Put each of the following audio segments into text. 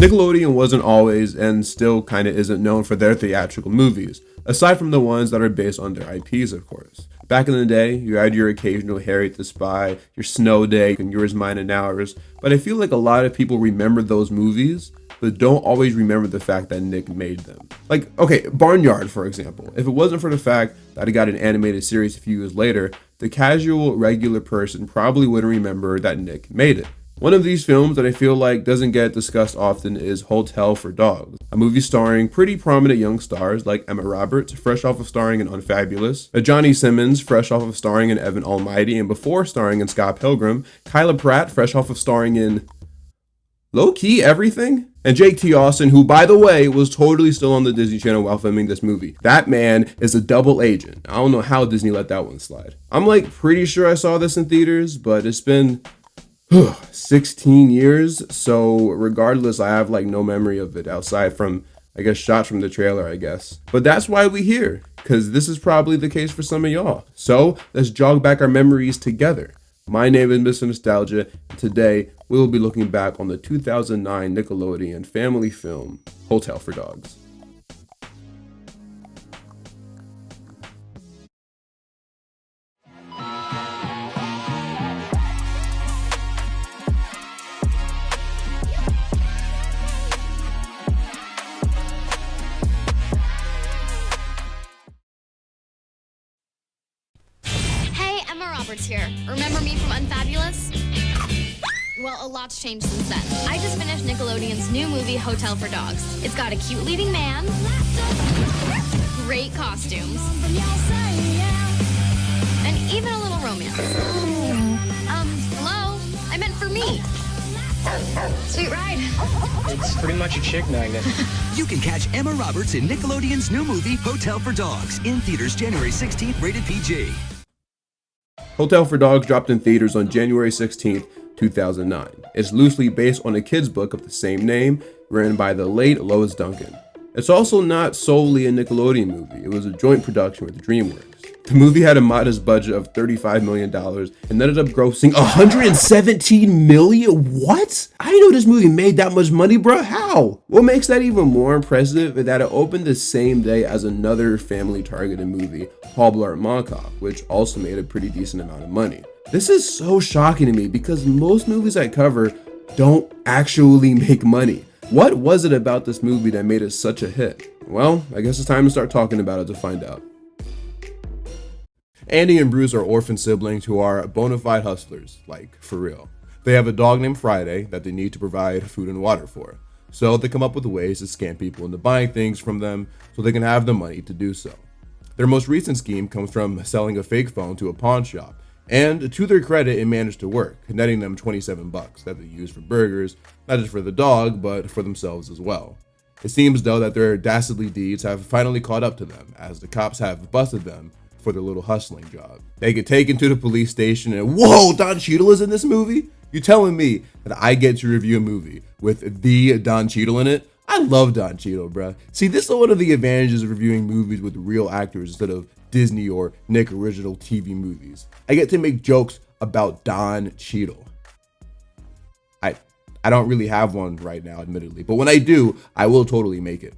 Nickelodeon wasn't always, and still kinda isn't, known for their theatrical movies, aside from the ones that are based on their IPs, of course. Back in the day, you had your occasional Harriet the Spy, your Snow Day, and Yours, Mine, and Ours, but I feel like a lot of people remember those movies, but don't always remember the fact that Nick made them. Like, okay, Barnyard, for example. If it wasn't for the fact that it got an animated series a few years later, the casual, regular person probably wouldn't remember that Nick made it. One of these films that I feel like doesn't get discussed often is Hotel for Dogs, a movie starring pretty prominent young stars like Emma Roberts, fresh off of starring in Unfabulous, Johnny Simmons, fresh off of starring in Evan Almighty and before starring in Scott Pilgrim, Kyla Pratt, fresh off of starring in low-key everything, and Jake T. Austin, who, by the way, was totally still on the Disney Channel while filming this movie. That man is a double agent. I don't know how Disney let that one slide. I'm like pretty sure I saw this in theaters, but it's been 16 years, so regardless, I have like no memory of it outside from, I guess, shots from the trailer, I guess. But that's why we here, because this is probably the case for some of y'all. So let's jog back our memories together. My name is Mr. Nostalgia, and today we will be looking back on the 2009 Nickelodeon family film, Hotel for Dogs. Roberts here. Remember me from Unfabulous? Well, a lot's changed since then. I just finished Nickelodeon's new movie, Hotel for Dogs. It's got a cute leading man, great costumes, and even a little romance. Hello? I meant for me. Sweet ride. It's pretty much a chick magnet. You can catch Emma Roberts in Nickelodeon's new movie, Hotel for Dogs, in theaters January 16th, rated PG. Hotel for Dogs dropped in theaters on January 16th, 2009. It's loosely based on a kid's book of the same name, written by the late Lois Duncan. It's also not solely a Nickelodeon movie, it was a joint production with DreamWorks. The movie had a modest budget of $35 million and ended up grossing $117 million. What? I didn't know this movie made that much money, bro. How? What makes that even more impressive is that it opened the same day as another family-targeted movie, Paul Blart Mall Cop, which also made a pretty decent amount of money. This is so shocking to me because most movies I cover don't actually make money. What was it about this movie that made it such a hit? Well, I guess it's time to start talking about it to find out. Andy and Bruce are orphan siblings who are bona fide hustlers, like for real. They have a dog named Friday that they need to provide food and water for. So they come up with ways to scam people into buying things from them so they can have the money to do so. Their most recent scheme comes from selling a fake phone to a pawn shop, and to their credit, it managed to work, netting them $27 that they use for burgers, not just for the dog, but for themselves as well. It seems though that their dastardly deeds have finally caught up to them, as the cops have busted them for their little hustling job. They get taken to the police station and whoa, Don Cheadle is in this movie? You telling me that I get to review a movie with the Don Cheadle in it? I love Don Cheadle, bruh. See, this is one of the advantages of reviewing movies with real actors instead of Disney or Nick original TV movies. I get to make jokes about Don Cheadle. I don't really have one right now, admittedly, but when I do, I will totally make it.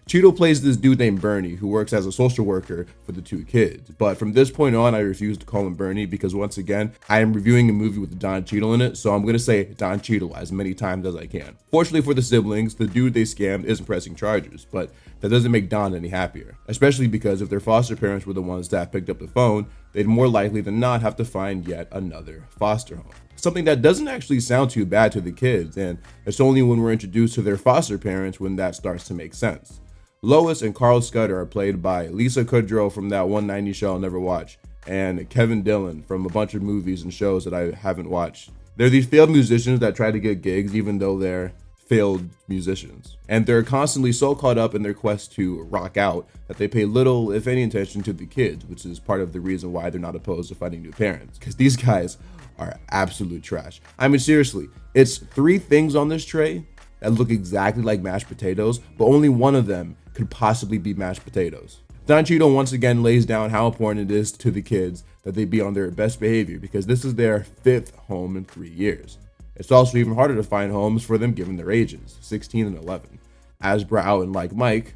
Cheadle plays this dude named Bernie who works as a social worker for the two kids. But from this point on, I refuse to call him Bernie because once again, I am reviewing a movie with Don Cheadle in it, so I'm going to say Don Cheadle as many times as I can. Fortunately for the siblings, the dude they scammed isn't pressing charges, but that doesn't make Don any happier. Especially because if their foster parents were the ones that picked up the phone, they'd more likely than not have to find yet another foster home. Something that doesn't actually sound too bad to the kids, and it's only when we're introduced to their foster parents when that starts to make sense. Lois and Carl Scudder are played by Lisa Kudrow from that 190 show I'll never watch, and Kevin Dillon from a bunch of movies and shows that I haven't watched. They're these failed musicians that try to get gigs even though they're failed musicians. And they're constantly so caught up in their quest to rock out that they pay little, if any, attention to the kids, which is part of the reason why they're not opposed to finding new parents. Because these guys are absolute trash. I mean, seriously, it's 3 things on this tray that look exactly like mashed potatoes, but only one of them could possibly be mashed potatoes. Don Cheadle once again lays down how important it is to the kids that they be on their best behavior because this is their 5th home in 3 years. It's also even harder to find homes for them given their ages, 16 and 11. As Brow and like Mike,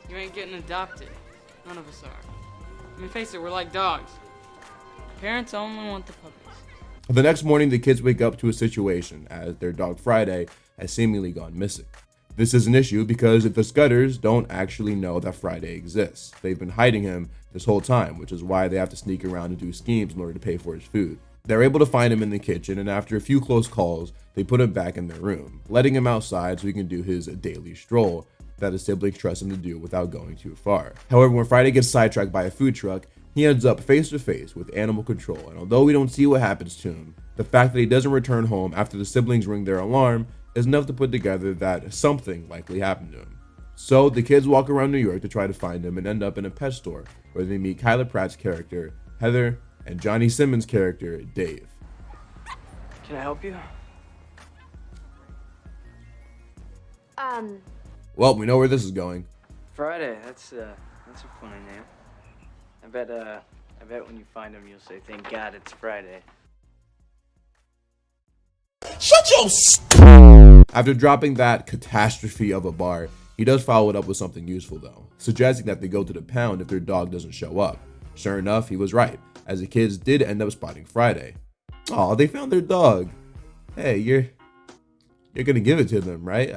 You ain't getting adopted. None of us are. I mean, face it, we're like dogs. Parents only want the puppies. the next morning the kids wake up to a situation as their dog Friday has seemingly gone missing. This is an issue because the Scudders don't actually know that Friday exists. They've been hiding him this whole time, which is why they have to sneak around and do schemes in order to pay for his food. They're able to find him in the kitchen, and after a few close calls, they put him back in their room, letting him outside so he can do his daily stroll that his siblings trust him to do without going too far. However, when Friday gets sidetracked by a food truck, he ends up face to face with animal control, and although we don't see what happens to him, the fact that he doesn't return home after the siblings ring their alarm is enough to put together that something likely happened to him. So the kids walk around New York to try to find him and end up in a pet store where they meet Kyla Pratt's character, Heather, and Johnny Simmons' character, Dave. Can I help you? Well, we know where this is going. Friday. That's a funny name. I bet when you find him, you'll say, "Thank God it's Friday." After dropping that catastrophe of a bar, he does follow it up with something useful though, suggesting that they go to the pound if their dog doesn't show up. Sure enough, he was right, as the kids did end up spotting Friday. Aw, they found their dog. Hey, you're gonna give it to them, right?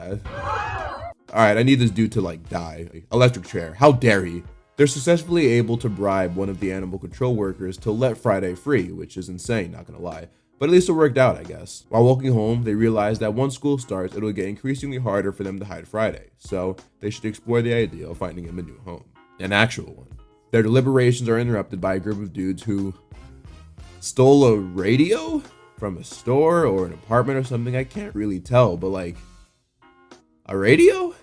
Alright, I need this dude to die. Electric chair, how dare he? They're successfully able to bribe one of the animal control workers to let Friday free, which is insane, not gonna lie. But at least it worked out, I guess. While walking home, they realize that once school starts, it'll get increasingly harder for them to hide Friday, so they should explore the idea of finding him a new home. An actual one. Their deliberations are interrupted by a group of dudes who stole a radio from a store or an apartment or something. I can't really tell, but a radio?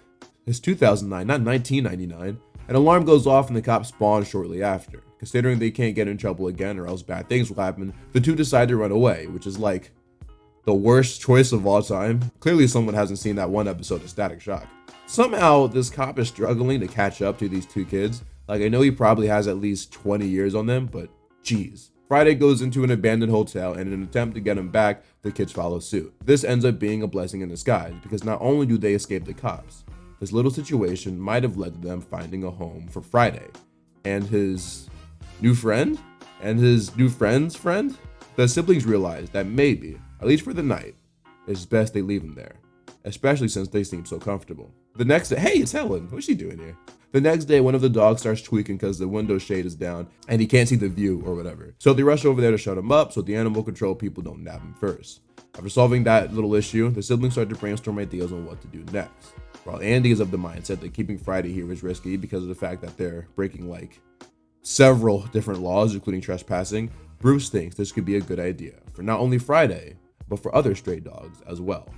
It's 2009, not 1999. An alarm goes off and the cops spawn shortly after. Considering they can't get in trouble again or else bad things will happen, the two decide to run away, which is the worst choice of all time. Clearly someone hasn't seen that one episode of Static Shock. Somehow this cop is struggling to catch up to these two kids. I know he probably has at least 20 years on them, but geez. Friday goes into an abandoned hotel, and in an attempt to get him back, the kids follow suit. This ends up being a blessing in disguise, because not only do they escape the cops, this little situation might have led to them finding a home for Friday and his new friend and his new friend's friend. The siblings realize that maybe, at least for the night, it's best they leave him there, especially since they seem so comfortable. The next day, hey, it's Helen. What's she doing here? The next day, one of the dogs starts tweaking because the window shade is down and he can't see the view or whatever. So they rush over there to shut him up so the animal control people don't nab him first. After solving that little issue, the siblings start to brainstorm ideas on what to do next. While Andy is of the mindset that keeping Friday here is risky because of the fact that they're breaking several different laws, including trespassing, Bruce thinks this could be a good idea for not only Friday, but for other stray dogs as well.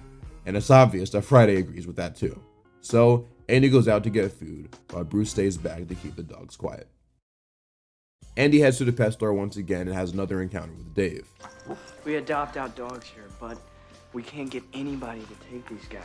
And it's obvious that Friday agrees with that too. So Andy goes out to get food while Bruce stays back to keep the dogs quiet. Andy heads to the pet store once again and has another encounter with Dave. We adopt out dogs here, but we can't get anybody to take these guys.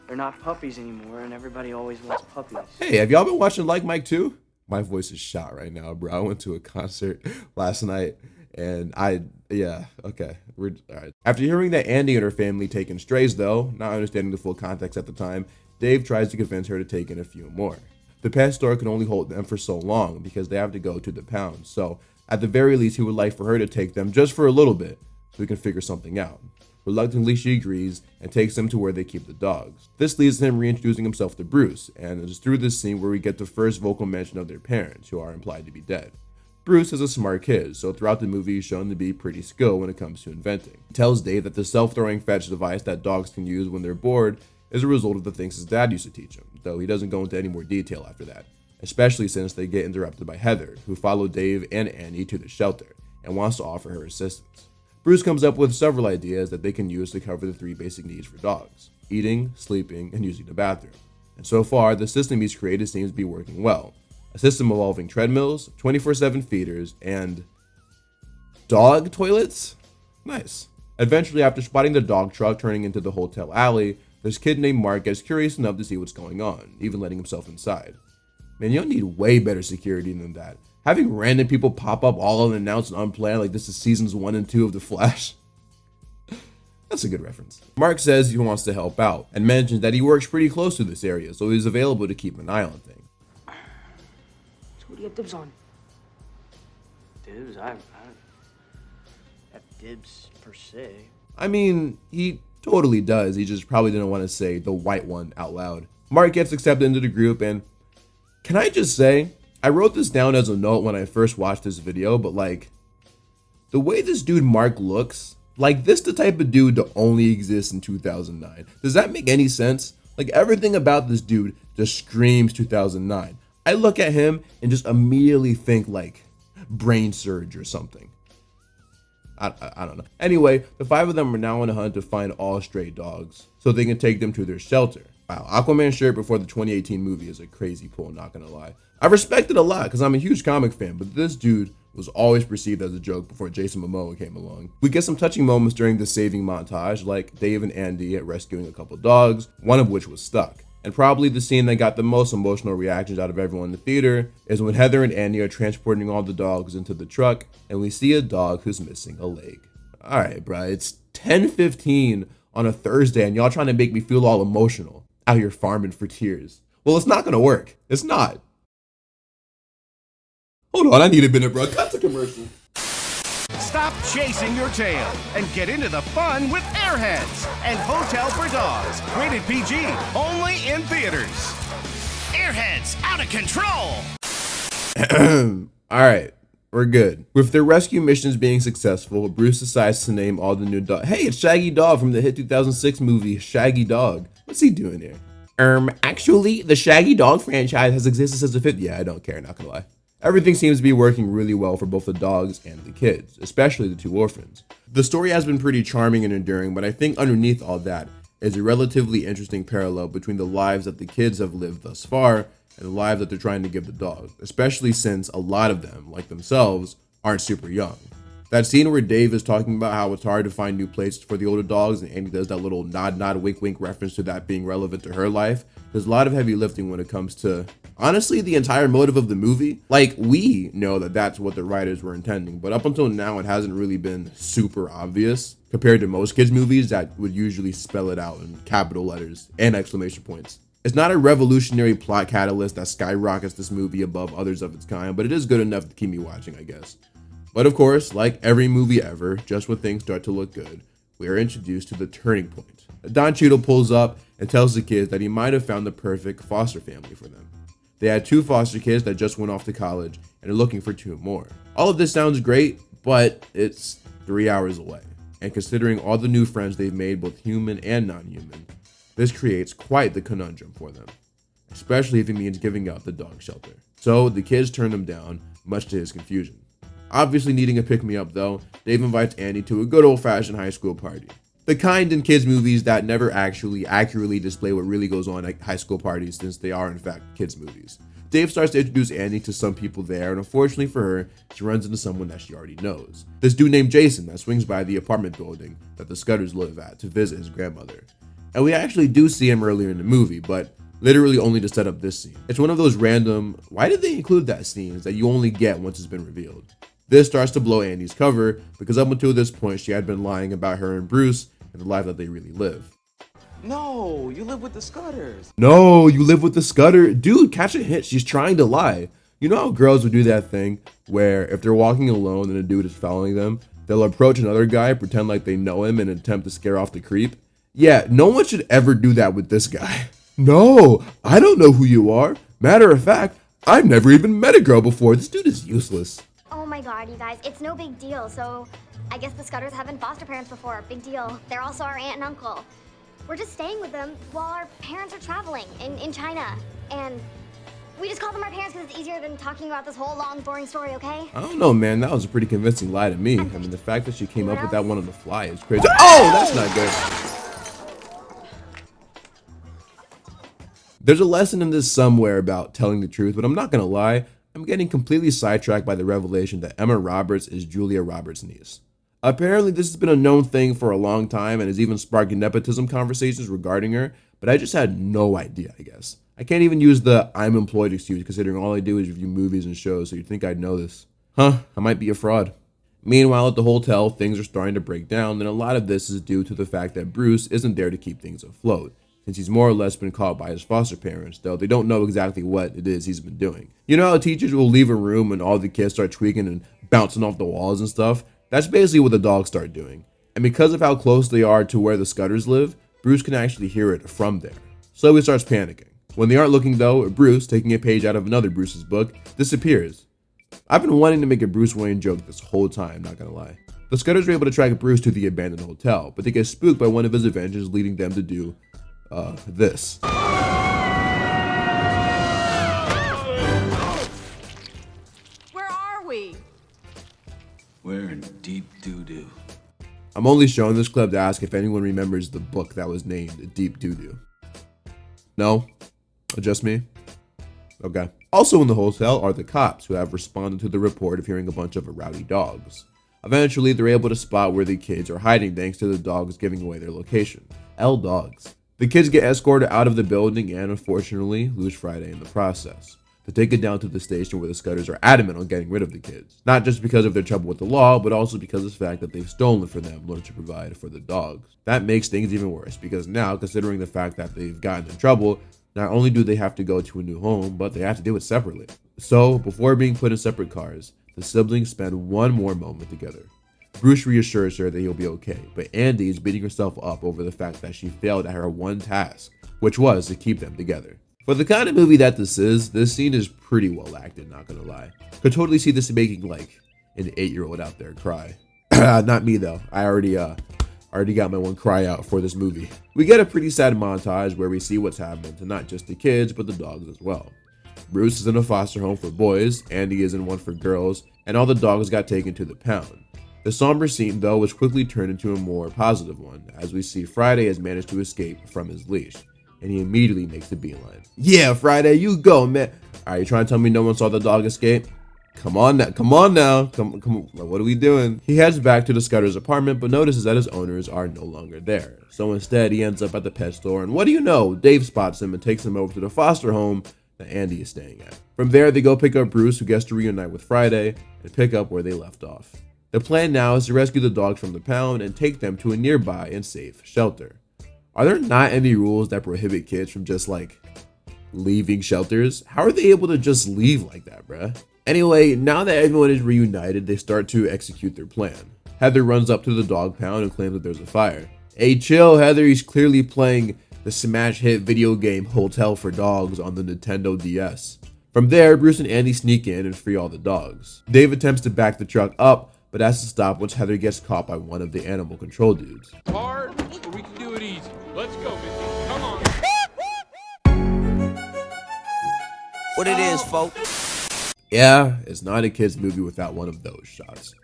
They're not puppies anymore, and everybody always wants puppies. Hey, have y'all been watching Like Mike too? My voice is shot right now, bro. I went to a concert last night, and okay. All right. After hearing that Andy and her family take in strays, though, not understanding the full context at the time, Dave tries to convince her to take in a few more. The pet store can only hold them for so long because they have to go to the pound, so at the very least, he would like for her to take them just for a little bit so we can figure something out. Reluctantly, she agrees and takes them to where they keep the dogs. This leads to him reintroducing himself to Bruce, and it is through this scene where we get the first vocal mention of their parents, who are implied to be dead. Bruce is a smart kid, so throughout the movie he's shown to be pretty skilled when it comes to inventing. He tells Dave that the self-throwing fetch device that dogs can use when they're bored is a result of the things his dad used to teach him, though he doesn't go into any more detail after that, especially since they get interrupted by Heather, who followed Dave and Annie to the shelter and wants to offer her assistance. Bruce comes up with several ideas that they can use to cover the three basic needs for dogs: eating, sleeping, and using the bathroom. And so far, the system he's created seems to be working well. A system involving treadmills, 24/7 feeders, and dog toilets? Nice. Eventually, after spotting the dog truck turning into the hotel alley, this kid named Mark gets curious enough to see what's going on, even letting himself inside. Man, you don't need way better security than that. Having random people pop up all unannounced and unplanned like this is seasons 1 and 2 of The Flash. That's a good reference. Mark says he wants to help out and mentions that he works pretty close to this area, so he's available to keep an eye on things. So what do you have dibs on? Dibs? I don't have dibs per se. I mean, he totally does. He just probably didn't want to say the white one out loud. Mark gets accepted into the group, and can I just say, I wrote this down as a note when I first watched this video, but like, the way this dude Mark looks, like this the type of dude to only exist in 2009. Does that make any sense? Like everything about this dude just screams 2009. I look at him and just immediately think like brain surge or something. I don't know. Anyway, the 5 of them are now on a hunt to find all stray dogs so they can take them to their shelter. Wow, Aquaman shirt before the 2018 movie is a crazy pull, not gonna lie. I respect it a lot because I'm a huge comic fan, but this dude was always perceived as a joke before Jason Momoa came along. We get some touching moments during the saving montage, like Dave and Andy at rescuing a couple dogs, one of which was stuck. And probably the scene that got the most emotional reactions out of everyone in the theater is when Heather and Andy are transporting all the dogs into the truck and we see a dog who's missing a leg. All right, bruh, it's 10:15 on a Thursday and y'all trying to make me feel all emotional out here farming for tears. Well, it's not gonna work. It's not. Hold on, I need a minute, bro. Cut the commercial. Stop chasing your tail and get into the fun with Airheads and Hotel for Dogs. Rated PG, only in theaters. Airheads, out of control! All right, we're good. With their rescue missions being successful, Bruce decides to name all the new dogs. Hey, it's Shaggy Dog from the hit 2006 movie Shaggy Dog. What's he doing here? Actually, the Shaggy Dog franchise has existed since the 50s. Yeah, I don't care, not gonna lie. Everything seems to be working really well for both the dogs and the kids, especially the 2 orphans. The story has been pretty charming and enduring, but I think underneath all that is a relatively interesting parallel between the lives that the kids have lived thus far and the lives that they're trying to give the dogs, especially since a lot of them, like themselves, aren't super young. That scene where Dave is talking about how it's hard to find new places for the older dogs and Andy does that little nod, wink, wink reference to that being relevant to her life. There's a lot of heavy lifting when it comes to, honestly, the entire motive of the movie. Like, we know that that's what the writers were intending, but up until now, it hasn't really been super obvious compared to most kids' movies that would usually spell it out in capital letters and exclamation points. It's not a revolutionary plot catalyst that skyrockets this movie above others of its kind, but it is good enough to keep me watching, I guess. But of course, like every movie ever, just when things start to look good, we are introduced to the turning point. Don Cheadle pulls up and tells the kids that he might have found the perfect foster family for them. They had 2 foster kids that just went off to college and are looking for 2 more. All of this sounds great, but it's 3 hours away. And considering all the new friends they've made, both human and non-human, this creates quite the conundrum for them, especially if it means giving up the dog shelter. So the kids turn them down, much to his confusion. Obviously needing a pick-me-up though, Dave invites Andy to a good old-fashioned high school party. The kind in kids movies that never actually accurately display what really goes on at high school parties, since they are in fact kids movies. Dave starts to introduce Andy to some people there, and unfortunately for her, she runs into someone that she already knows. This dude named Jason that swings by the apartment building that the Scudders live at to visit his grandmother. And we actually do see him earlier in the movie, but literally only to set up this scene. It's one of those random, why did they include that scenes that you only get once it's been revealed? This starts to blow Andy's cover, because up until this point, she had been lying about her and Bruce and the life that they really live. No, you live with the Scudders. No, you live with the Scudder. Dude, catch a hint. She's trying to lie. You know how girls would do that thing where if they're walking alone and a dude is following them, they'll approach another guy, pretend like they know him and attempt to scare off the creep? Yeah, no one should ever do that with this guy. No, I don't know who you are. Matter of fact, I've never even met a girl before. This dude is useless. Oh my god, you guys, it's no big deal. So, I guess the Scudders have been foster parents before. Big deal. They're also our aunt and uncle. We're just staying with them while our parents are traveling in China. And we just call them our parents because it's easier than talking about this whole long, boring story, okay? I don't know, man. That was a pretty convincing lie to me. I mean, the fact that she came up with that one on the fly is crazy. Oh, that's not good. There's a lesson in this somewhere about telling the truth, but I'm not gonna lie. I'm getting completely sidetracked by the revelation that Emma Roberts is Julia Roberts' niece. Apparently, this has been a known thing for a long time and has even sparked nepotism conversations regarding her, but I just had no idea, I guess. I can't even use the I'm employed excuse considering all I do is review movies and shows, so you'd think I'd know this. Huh, I might be a fraud. Meanwhile, at the hotel, things are starting to break down, and a lot of this is due to the fact that Bruce isn't there to keep things afloat, since he's more or less been caught by his foster parents, though they don't know exactly what it is he's been doing. You know how teachers will leave a room and all the kids start tweaking and bouncing off the walls and stuff? That's basically what the dogs start doing. And because of how close they are to where the Scudders live, Bruce can actually hear it from there. So he starts panicking. When they aren't looking though, Bruce, taking a page out of another Bruce's book, disappears. I've been wanting to make a Bruce Wayne joke this whole time, not gonna lie. The Scudders are able to track Bruce to the abandoned hotel, but they get spooked by one of his adventures, leading them to do, this. Where are we? We're in deep doo-doo. I'm only showing this clip to ask if anyone remembers the book that was named Deep Doo-Doo. No? Just me? Okay. Also in the hotel are the cops, who have responded to the report of hearing a bunch of rowdy dogs. Eventually, they're able to spot where the kids are hiding thanks to the dogs giving away their location. Dogs. The kids get escorted out of the building and, unfortunately, lose Friday in the process. They take it down to the station where the Scudders are adamant on getting rid of the kids. Not just because of their trouble with the law, but also because of the fact that they've stolen from them in order to provide for the dogs. That makes things even worse, because now, considering the fact that they've gotten in trouble, not only do they have to go to a new home, but they have to do it separately. So, before being put in separate cars, the siblings spend one more moment together. Bruce reassures her that he'll be okay, but Andy is beating herself up over the fact that she failed at her one task, which was to keep them together. For the kind of movie that this is, this scene is pretty well acted, not gonna lie. Could totally see this making like an 8-year-old out there cry. Not me though, I already got my one cry out for this movie. We get a pretty sad montage where we see what's happening to not just the kids, but the dogs as well. Bruce is in a foster home for boys, Andy is in one for girls, and all the dogs got taken to the pound. The somber scene, though, was quickly turned into a more positive one, as we see Friday has managed to escape from his leash, and he immediately makes the beeline. Yeah, Friday, you go, man. Are you trying to tell me no one saw the dog escape? Come on now, come on. What are we doing? He heads back to the Scudder's apartment, but notices that his owners are no longer there. So instead, he ends up at the pet store, and what do you know? Dave spots him and takes him over to the foster home that Andy is staying at. From there, they go pick up Bruce, who gets to reunite with Friday, and pick up where they left off. The plan now is to rescue the dogs from the pound and take them to a nearby and safe shelter. Are there not any rules that prohibit kids from just like leaving shelters? How are they able to just leave like that, bruh? Anyway, now that everyone is reunited, they start to execute their plan. Heather runs up to the dog pound and claims that there's a fire. Hey, chill, Heather, he's clearly playing the smash hit video game Hotel for Dogs on the Nintendo DS. From there, Bruce and Andy sneak in and free all the dogs. Dave attempts to back the truck up, but has to stop once Heather gets caught by one of the animal control dudes. Hard, but we can do it easy. Let's go, Missy. Come on. What it is, folks? Yeah, it's not a kid's movie without one of those shots.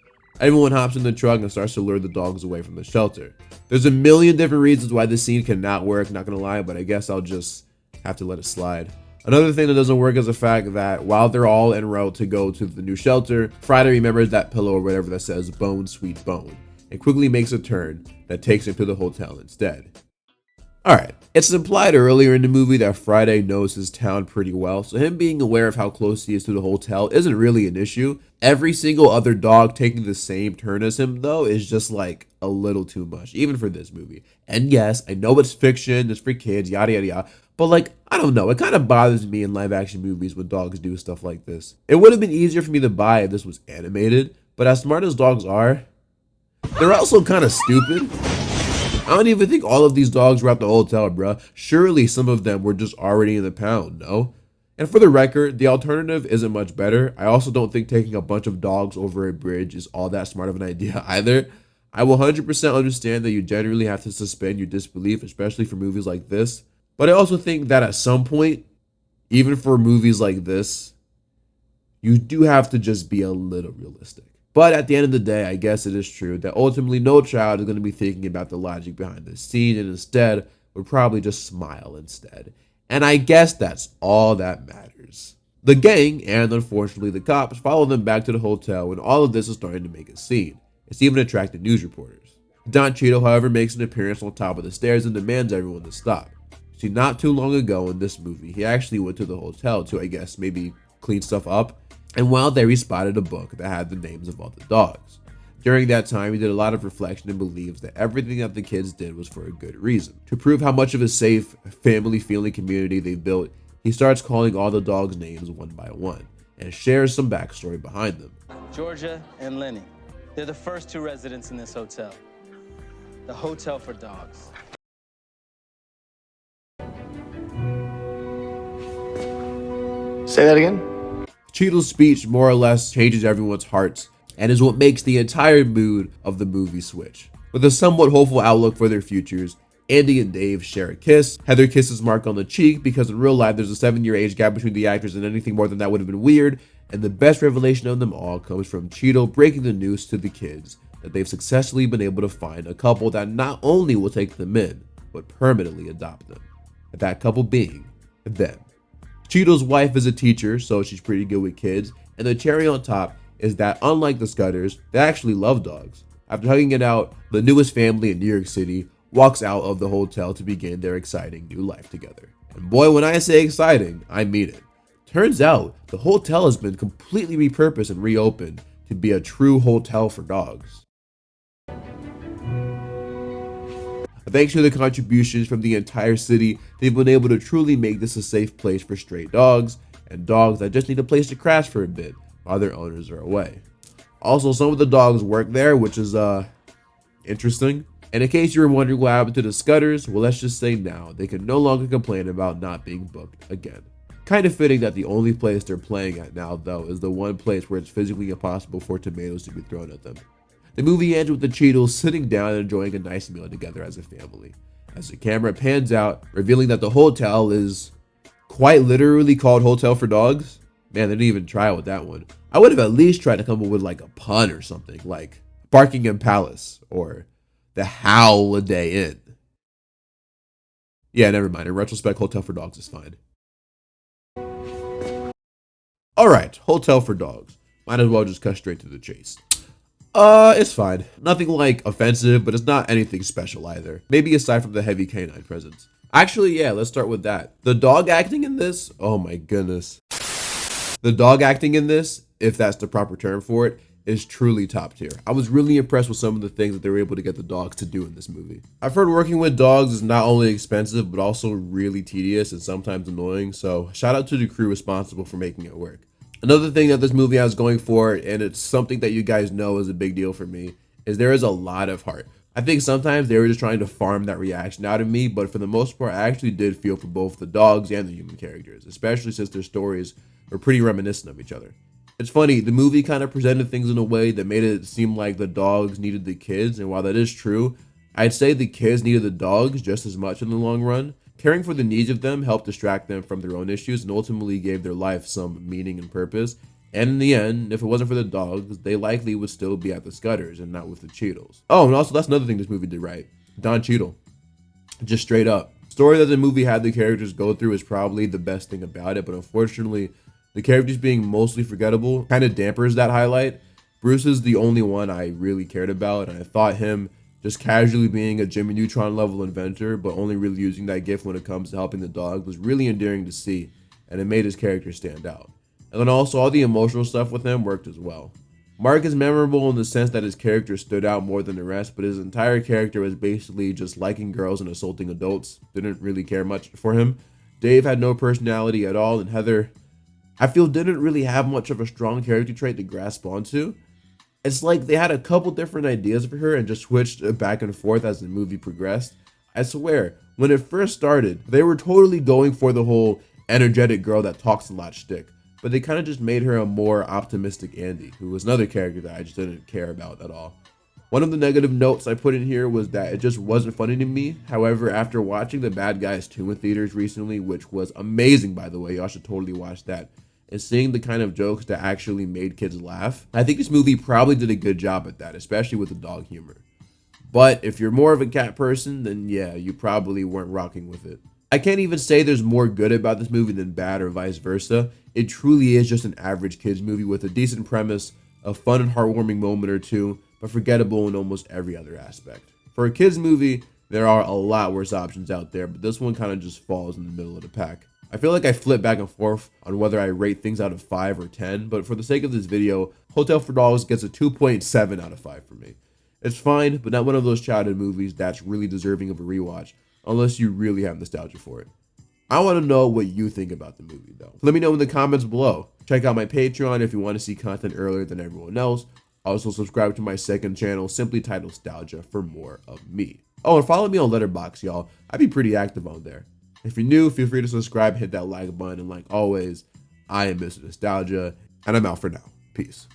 Everyone hops in the truck and starts to lure the dogs away from the shelter. There's a million different reasons why this scene cannot work, not gonna lie, but I guess I'll just have to let it slide. Another thing that doesn't work is the fact that while they're all en route to go to the new shelter, Friday remembers that pillow or whatever that says "Bone, Sweet Bone" and quickly makes a turn that takes him to the hotel instead. Alright, it's implied earlier in the movie that Friday knows his town pretty well, so him being aware of how close he is to the hotel isn't really an issue. Every single other dog taking the same turn as him, though, is just like a little too much, even for this movie. And yes, I know it's fiction, it's for kids, yada yada yada, but like, I don't know, it kind of bothers me in live action movies when dogs do stuff like this. It would have been easier for me to buy if this was animated, but as smart as dogs are, they're also kind of stupid. I don't even think all of these dogs were at the hotel, bruh. Surely some of them were just already in the pound, no? And for the record, the alternative isn't much better. I also don't think taking a bunch of dogs over a bridge is all that smart of an idea either. I will 100% understand that you generally have to suspend your disbelief, especially for movies like this. But I also think that at some point, even for movies like this, you do have to just be a little realistic. But at the end of the day, I guess it is true that ultimately no child is going to be thinking about the logic behind this scene and instead would probably just smile instead. And I guess that's all that matters. The gang, and unfortunately the cops, follow them back to the hotel when all of this is starting to make a scene. It's even attracted news reporters. Don Cheadle, however, makes an appearance on top of the stairs and demands everyone to stop. See, not too long ago in this movie, he actually went to the hotel to, I guess, maybe clean stuff up. And while there, he spotted a book that had the names of all the dogs. During that time, he did a lot of reflection and believes that everything that the kids did was for a good reason. To prove how much of a safe, family-feeling community they built, he starts calling all the dogs names one by one and shares some backstory behind them. Georgia and Lenny. They're the first two residents in this hotel. The Hotel for Dogs. Say that again? Cheadle's speech more or less changes everyone's hearts and is what makes the entire mood of the movie switch. With a somewhat hopeful outlook for their futures, Andy and Dave share a kiss. Heather kisses Mark on the cheek because in real life there's a 7-year age gap between the actors and anything more than that would have been weird. And the best revelation of them all comes from Cheadle breaking the news to the kids that they've successfully been able to find a couple that not only will take them in, but permanently adopt them. That couple being them. Cheadle's wife is a teacher, so she's pretty good with kids, and the cherry on top is that unlike the Scudders, they actually love dogs. After hugging it out, the newest family in New York City walks out of the hotel to begin their exciting new life together. And boy, when I say exciting, I mean it. Turns out, the hotel has been completely repurposed and reopened to be a true hotel for dogs. Thanks to the contributions from the entire city, they've been able to truly make this a safe place for stray dogs and dogs that just need a place to crash for a bit while their owners are away. Also, some of the dogs work there, which is interesting. And in case you were wondering what happened to the Scudders, well, let's just say now they can no longer complain about not being booked again. Kind of fitting that the only place they're playing at now, though, is the one place where it's physically impossible for tomatoes to be thrown at them. The movie ends with the Cheadles sitting down and enjoying a nice meal together as a family, as the camera pans out, revealing that the hotel is quite literally called Hotel for Dogs. Man, they didn't even try with that one. I would have at least tried to come up with like a pun or something, like Barkingham Palace or the Holiday Inn. Yeah, never mind. In retrospect, Hotel for Dogs is fine. Alright, Hotel for Dogs. Might as well just cut straight to the chase. It's fine. Nothing like offensive, but it's not anything special either. Maybe aside from the heavy canine presence. Actually, yeah, let's start with that. The dog acting in this, oh my goodness. The dog acting in this, if that's the proper term for it, is truly top tier. I was really impressed with some of the things that they were able to get the dogs to do in this movie. I've heard working with dogs is not only expensive, but also really tedious and sometimes annoying, so shout out to the crew responsible for making it work. Another thing that this movie has going for it, and it's something that you guys know is a big deal for me, is there is a lot of heart. I think sometimes they were just trying to farm that reaction out of me, but for the most part, I actually did feel for both the dogs and the human characters, especially since their stories were pretty reminiscent of each other. It's funny, the movie kind of presented things in a way that made it seem like the dogs needed the kids, and while that is true, I'd say the kids needed the dogs just as much in the long run. Caring for the needs of them helped distract them from their own issues and ultimately gave their life some meaning and purpose. And in the end, if it wasn't for the dogs, they likely would still be at the Scudders and not with the Cheadles. Oh, and also that's another thing this movie did right. Don Cheadle. Just straight up. The story that the movie had the characters go through is probably the best thing about it, but unfortunately, the characters being mostly forgettable kind of dampers that highlight. Bruce is the only one I really cared about, and I thought him just casually being a Jimmy Neutron level inventor, but only really using that gift when it comes to helping the dog was really endearing to see, and it made his character stand out. And then also all the emotional stuff with him worked as well. Mark is memorable in the sense that his character stood out more than the rest, but his entire character was basically just liking girls and assaulting adults. Didn't really care much for him. Dave had no personality at all, and Heather, I feel, didn't really have much of a strong character trait to grasp onto. It's like they had a couple different ideas for her and just switched back and forth as the movie progressed. I swear, when it first started, they were totally going for the whole energetic girl that talks a lot shtick, but they kind of just made her a more optimistic Andy, who was another character that I just didn't care about at all. One of the negative notes I put in here was that it just wasn't funny to me. However, after watching The Bad Guys 2 in theaters recently, which was amazing by the way, y'all should totally watch that, and seeing the kind of jokes that actually made kids laugh, I think this movie probably did a good job at that, especially with the dog humor. But if you're more of a cat person, then yeah, you probably weren't rocking with it. I can't even say there's more good about this movie than bad or vice versa. It truly is just an average kids movie with a decent premise, a fun and heartwarming moment or two, but forgettable in almost every other aspect. For a kids movie, there are a lot worse options out there, but this one kind of just falls in the middle of the pack. I feel like I flip back and forth on whether I rate things out of 5 or 10, but for the sake of this video, Hotel for Dogs gets a 2.7 out of 5 for me. It's fine, but not one of those childhood movies that's really deserving of a rewatch, unless you really have nostalgia for it. I want to know what you think about the movie, though. Let me know in the comments below. Check out my Patreon if you want to see content earlier than everyone else. Also, subscribe to my second channel, simply titled Nostalgia, for more of me. Oh, and follow me on Letterboxd, y'all. I'd be pretty active on there. If you're new, feel free to subscribe, hit that like button, and like always, I am Mr. Nostalgia, and I'm out for now. Peace.